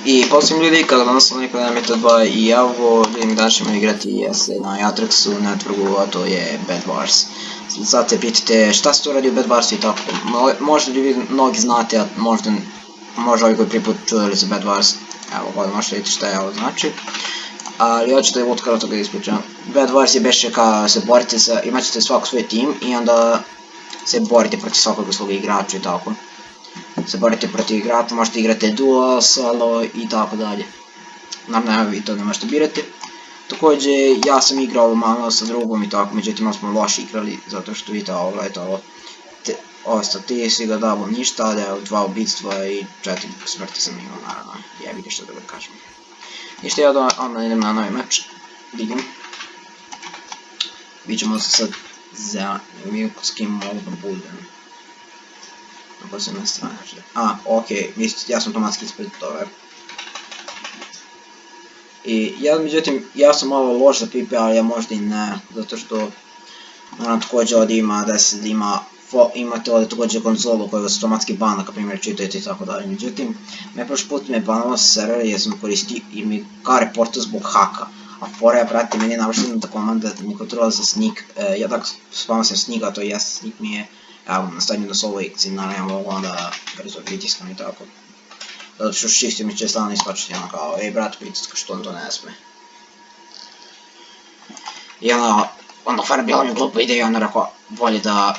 I posljednji ljudi, kada danas sam nekada Meta 2 i Javo, ljudi danas ćemo igrati na Jatrexu networku, a to je Bed Wars. Sad se pitate šta se to radi u Bed Warsu i tako, možda ljudi mnogi znate, a možda ovi koji prvi put čuli za Bed Wars, evo ovdje možete vidjeti šta je ovo znači. Ali hoćete je utkrat toga ispričam. Bed Wars je beše kao se borite sa, imat ćete svako svoj tim i onda se borite protiv svakog svog igrača i tako. Se borite protiv igrača, možete igrati duo, solo i tako dalje. Naravno vi to ne možete birati. Također ja sam igrao malo sa drugom i tako, međutim smo loši igrali zato što vidite ovo, gledajte ovo. Ovo statistika, dabo ništa, ali evo 2 ubijstva i 4 smrti sam imao naravno, jebi ga što da ga kažem. Ništa ja onda idem na novi meč, digam. Vidimo se sad za s kim mogu da budem. Ako se na strane. Okej, ja sam automatski ispred toga. I međutim, ja sam malo loš za PvP, ali ja možda i ne, zato što moram također ovdje ima imate ovdje također konzolu koja vas automatski bana, kao primjer čitajte i tako dalje. Međutim, prošli put me banalo sa servera jer sam koristio i mi kao reporta zbog haka. A fora je, brate, meni je navršena da komanda mi kontrola za sneak, ja tako spavno sam sneaka, to jest sneak mi je, evo, nastavljam da solo ikci, naravno ja mogu onda brzo pritiskam i tako. Zato što shift mi će stalno iskačiti ono kao, ej brate pritiska, što on to ne sme. I onda fara bila mi glupa ideja i onda rekao, bolje da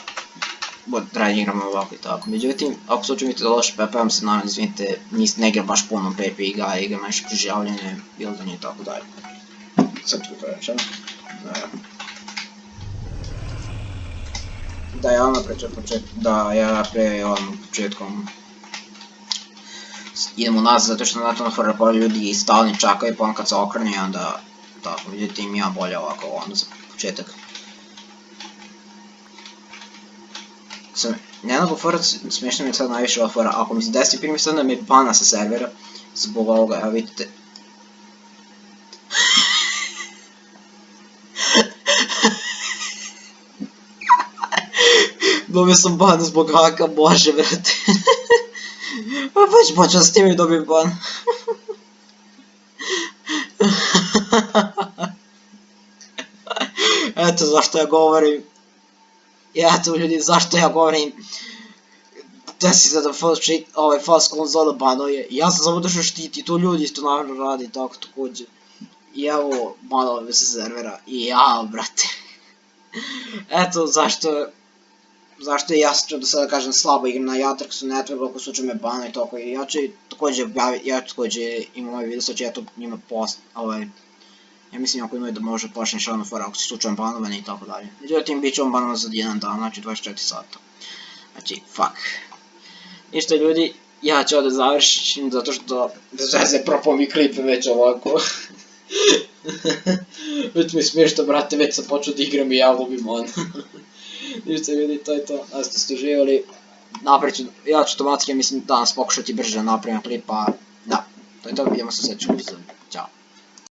radim igramo ovako i tako. Međutim, ako slučaju vidite da loše PP-om se naravno izvinite, ne igram baš puno PP igram nešto preživljanje, buildanje i tako dalje. Sad ću to reći, da ja ono početkom idemo nazad zato što na to fora pola ljudi stalni čakaju pa on kad se okrene onda tako, međutim ja bolje ovako onda za početak. Jednako fora smiješno mi je sad najviše ova fora, ako mi se desi primjer sad da me bana sa servera zbog ovoga, evo vidite. Dobio sam ban zbog haka, bože brate. Već počeo s tim i dobio ban. Eto zašto ja govorim. Eto ljudi zašto ja govorim. Desi se da false konzola banuje. Ja sam samo došao štiti, to ljudi isto naravno radi tako također. I evo banove sa servera. I jao brate. Eto zašto je jasno da sada kažem slabo igram na Jatrexu networku ako slučaju me bana i tako. I ja ću također imam ovaj video, sad ću ja to njima ja mislim ako imaju da može počne šalno fora ako se slučajem banovani i tako dalje. Međutim bit će on banovan za 1 dan, znači 24 sata. Znači fuck. Ništa ljudi, ja ću ovdje završiti zato što bez veze propao mi klip već ovako. Već mi smiješno brate, već sam počeo da igram i ja lubim on. Ništa ljudi, to je to, da ste uživali. Ja ću automatski, mislim, danas pokušati brže da napravim klip, pa da, to je to, vidimo se u sljedećem epizodu.